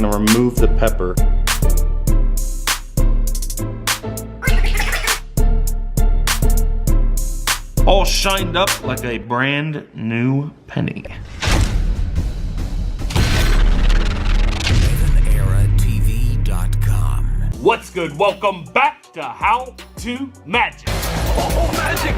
gonna remove the pepper. All shined up like a brand new penny. EvanEraTV.com. What's good? Welcome back to How to Magic. Oh, magic!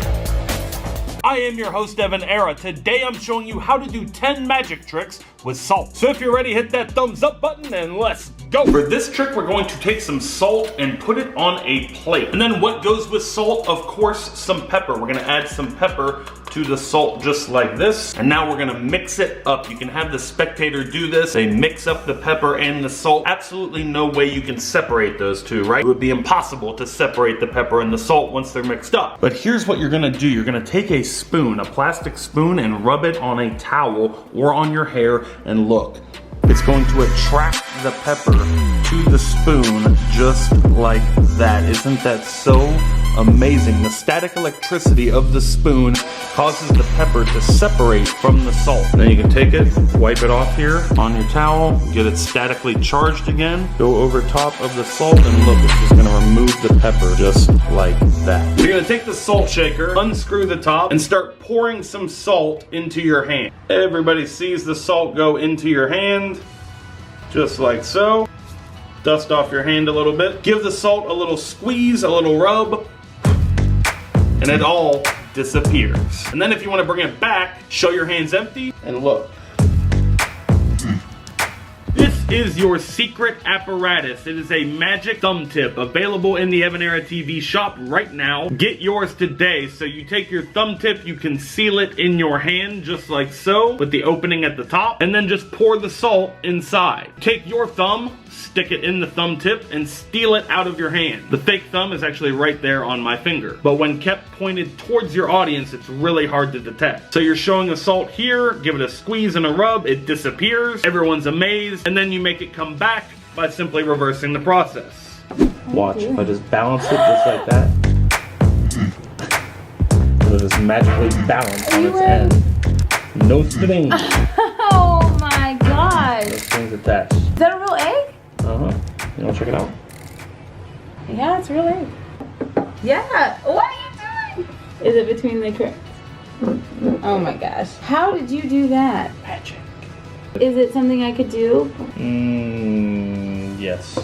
I am your host, EvanEra. Today I'm showing you how to do 10 magic tricks with salt. So if you're ready, hit that thumbs up button and let's go. For this trick, we're going to take some salt and put it on a plate. And then what goes with salt? Of course, some pepper. We're gonna add some pepper to the salt just like this. And now we're gonna mix it up. You can have the spectator do this. They mix up the pepper and the salt. Absolutely no way you can separate those two, right? It would be impossible to separate the pepper and the salt once they're mixed up. But here's what you're gonna do. You're gonna take a spoon, a plastic spoon, and rub it on a towel or on your hair, and look. It's going to attract the pepper to the spoon just like that. Isn't that so amazing? The static electricity of the spoon causes the pepper to separate from the salt. Then you can take it, wipe it off here on your towel, get it statically charged again, go over top of the salt, and look, it's just gonna remove the pepper just like that. You're gonna take the salt shaker, unscrew the top, and start pouring some salt into your hand. Everybody sees the salt go into your hand, just like so. Dust off your hand a little bit. Give the salt a little squeeze, a little rub, and it all disappears. And then if you want to bring it back, show your hands empty and look. This is your secret apparatus. It is a magic thumb tip available in the EvanEraTV shop right now. Get yours today. So you take your thumb tip, you can seal it in your hand just like so with the opening at the top, and then just pour the salt inside. Take your thumb, stick it in the thumb tip, and steal it out of your hand. The fake thumb is actually right there on my finger, but when kept pointed towards your audience, it's really hard to detect. So you're showing the salt here, give it a squeeze and a rub, it disappears, everyone's amazed, and then you make it come back by simply reversing the process. Watch, if I just balance it just like that, it'll just magically balance on its end. No strings. Oh my gosh. No strings attached. Is that a real egg? Uh-huh. You wanna check it out? Yeah, it's a real egg. Yeah. What are you doing? Is it between the cracks? Oh my gosh. How did you do that? Magic. Is it something I could do? Yes.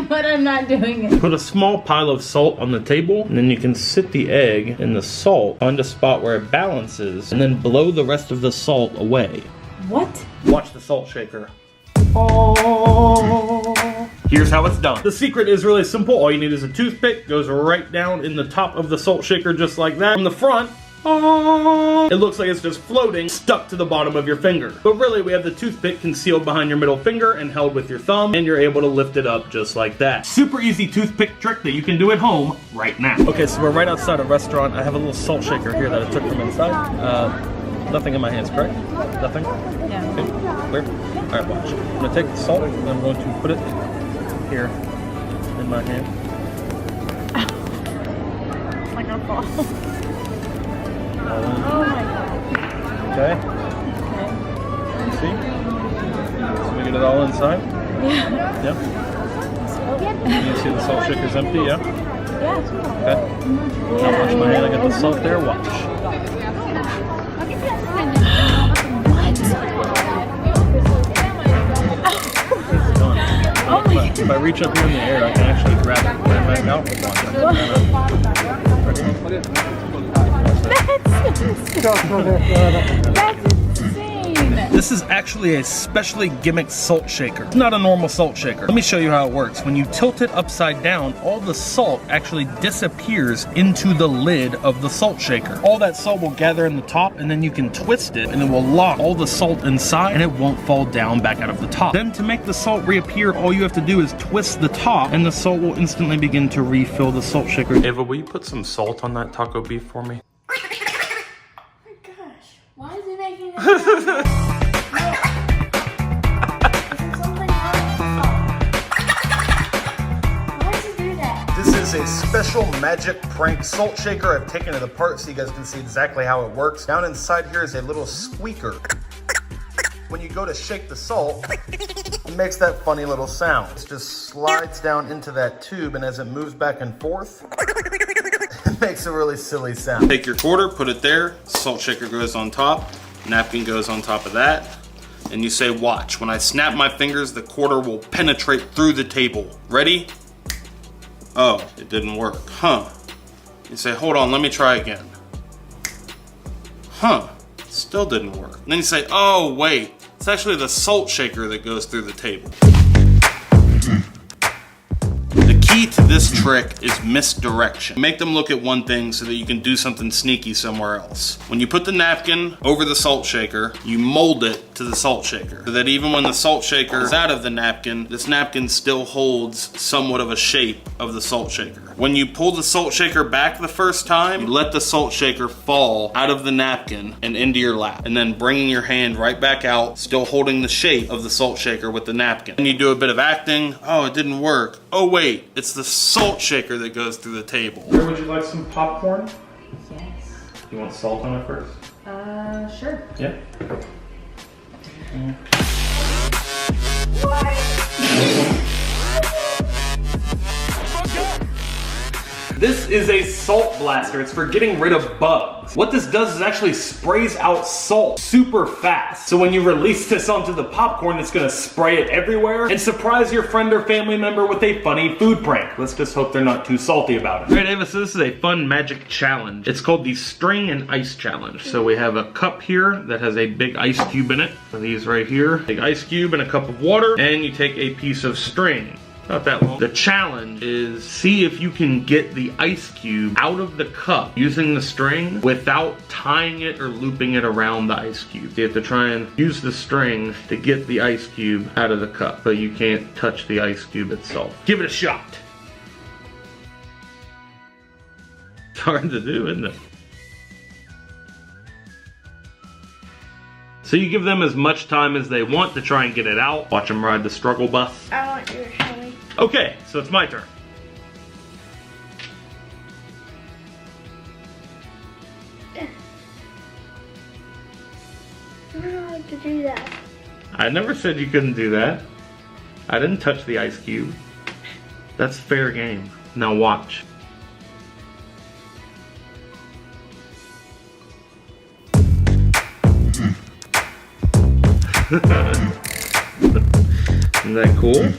But I'm not doing it. Put a small pile of salt on the table, and then you can sit the egg in the salt, find a spot where it balances, and then blow the rest of the salt away. What? Watch the salt shaker. Oh. Here's how it's done. The secret is really simple. All you need is a toothpick. Goes right down in the top of the salt shaker just like that. From the front, it looks like it's just floating, stuck to the bottom of your finger. But really, we have the toothpick concealed behind your middle finger and held with your thumb, and you're able to lift it up just like that. Super easy toothpick trick that you can do at home right now. Okay, so we're right outside a restaurant. I have a little salt shaker here that I took from inside. Nothing in my hands, correct? Nothing? Yeah. Okay, clear? All right, watch. I'm gonna take the salt and I'm going to put it here in my hand. It's like a ball. Oh my god. Okay. Okay. See? So we get it all inside? Yeah. Yeah? You see the salt shaker's empty, yeah? Yeah. Okay. Now watch my hand, I got the salt there, watch. Oh my god. If I reach up here in the air, I can actually grab it and put it back out. That's insane. This is actually a specially gimmicked salt shaker. It's not a normal salt shaker. Let me show you how it works. When you tilt it upside down, all the salt actually disappears into the lid of the salt shaker. All that salt will gather in the top, and then you can twist it, and it will lock all the salt inside, and it won't fall down back out of the top. Then to make the salt reappear, all you have to do is twist the top, and the salt will instantly begin to refill the salt shaker. Ava, will you put some salt on that taco beef for me? Oh my gosh. Why is it making that? This is a special magic prank salt shaker. I've taken it apart so you guys can see exactly how it works. Down inside here is a little squeaker. when you go to shake the salt, it makes that funny little sound. It just slides down into that tube, and as it moves back and forth, it makes a really silly sound. Take your quarter, put it there, salt shaker goes on top, napkin goes on top of that, and you say, watch. When I snap my fingers, the quarter will penetrate through the table. Ready? Oh, it didn't work. Huh. You say, hold on, let me try again. Huh. Still didn't work. And then you say, oh wait, it's actually the salt shaker that goes through the table. The key to this trick is misdirection. Make them look at one thing so that you can do something sneaky somewhere else. When you put the napkin over the salt shaker, you mold it to the salt shaker, so that even when the salt shaker is out of the napkin, this napkin still holds somewhat of a shape of the salt shaker. When you pull the salt shaker back the first time, you let the salt shaker fall out of the napkin and into your lap, and then bringing your hand right back out, still holding the shape of the salt shaker with the napkin. And you do a bit of acting. Oh, it didn't work. Oh wait, it's the salt shaker that goes through the table. Would you like some popcorn? Yes. You want salt on it first? Sure. Yeah. This is a salt blaster. It's for getting rid of bugs. What this does is actually sprays out salt super fast. So when you release this onto the popcorn, it's gonna spray it everywhere and surprise your friend or family member with a funny food prank. Let's just hope they're not too salty about it. All right, Ava, so this is a fun magic challenge. It's called the String and Ice Challenge. So we have a cup here that has a big ice cube in it. So these right here, big ice cube and a cup of water, and you take a piece of string. Not that long. The challenge is see if you can get the ice cube out of the cup using the string without tying it or looping it around the ice cube. You have to try and use the string to get the ice cube out of the cup, but you can't touch the ice cube itself. Give it a shot. It's hard to do, isn't it? So you give them as much time as they want to try and get it out. Watch them ride the struggle bus. I want you to show me. Okay, so it's my turn. I don't know how to do that. I never said you couldn't do that. I didn't touch the ice cube. That's fair game. Now watch. Isn't that cool?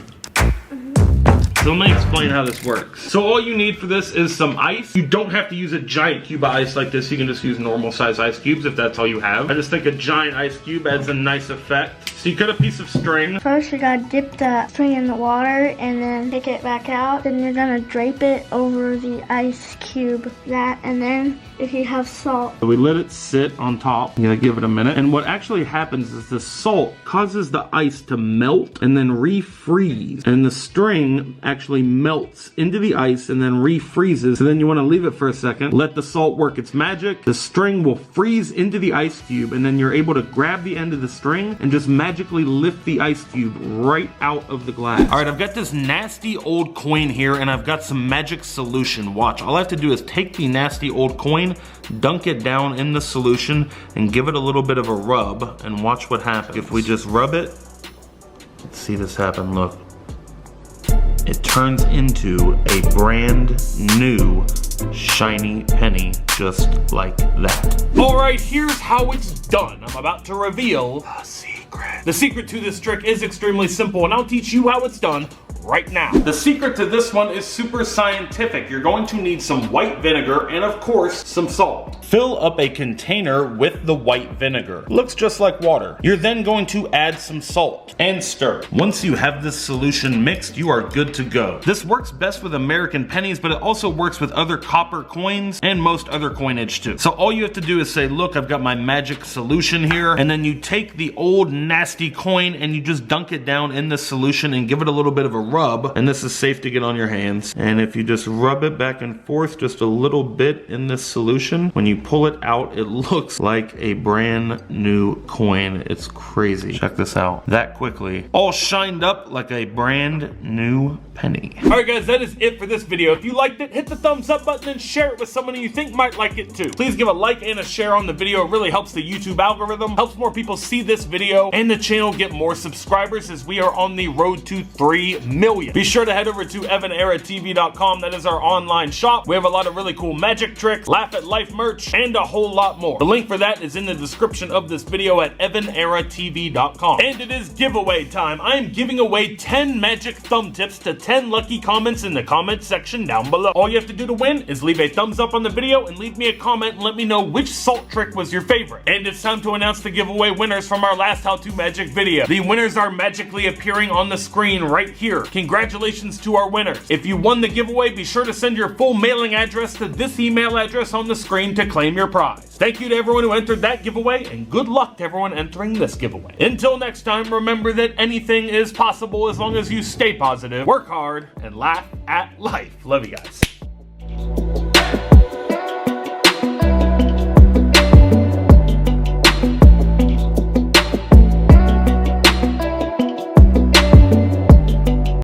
So let me explain how this works. So all you need for this is some ice. You don't have to use a giant cube of ice like this. You can just use normal size ice cubes if that's all you have. I just think a giant ice cube adds a nice effect. So you cut a piece of string. First you gotta dip the string in the water and then take it back out. Then you're gonna drape it over the ice cube. And then if you have salt. So we let it sit on top. You gotta give it a minute. And what actually happens is the salt causes the ice to melt and then refreeze. And the string actually melts into the ice and then refreezes. So then you wanna leave it for a second. Let the salt work its magic. The string will freeze into the ice cube and then you're able to grab the end of the string and just magically lift the ice cube right out of the glass. All right, I've got this nasty old coin here and I've got some magic solution. Watch, all I have to do is take the nasty old coin, dunk it down in the solution and give it a little bit of a rub and watch what happens. If we just rub it, let's see this happen, look. It turns into a brand new shiny penny just like that. All right, here's how it's done. I'm about to reveal the secret. The secret to this trick is extremely simple and I'll teach you how it's done right now. The secret to this one is super scientific. You're going to need some white vinegar and of course some salt. Fill up a container with the white vinegar. Looks just like water. You're then going to add some salt and stir. Once you have this solution mixed, you are good to go. This works best with American pennies, but it also works with other copper coins and most other coinage too. So all you have to do is say, look, I've got my magic solution here, and then you take the old nasty coin and you just dunk it down in the solution and give it a little bit of a rub rub, and this is safe to get on your hands. And if you just rub it back and forth just a little bit in this solution, when you pull it out, it looks like a brand new coin. It's crazy. Check this out. That quickly. All shined up like a brand new penny. Alright guys, that is it for this video. If you liked it, hit the thumbs up button and share it with someone you think might like it too. Please give a like and a share on the video. It really helps the YouTube algorithm, helps more people see this video, and the channel get more subscribers as we are on the road to 3 million. Be sure to head over to EvanEraTV.com. That is our online shop. We have a lot of really cool magic tricks, laugh at life merch, and a whole lot more. The link for that is in the description of this video at EvanEraTV.com. And it is giveaway time. I am giving away 10 magic thumb tips to 10 lucky comments in the comment section down below. All you have to do to win is leave a thumbs up on the video and leave me a comment and let me know which salt trick was your favorite. And it's time to announce the giveaway winners from our last How To Magic video. The winners are magically appearing on the screen right here. Congratulations to our winners. If you won the giveaway, be sure to send your full mailing address to this email address on the screen to claim your prize. Thank you to everyone who entered that giveaway, and good luck to everyone entering this giveaway. Until next time, remember that anything is possible as long as you stay positive, work hard, and laugh at life. Love you guys.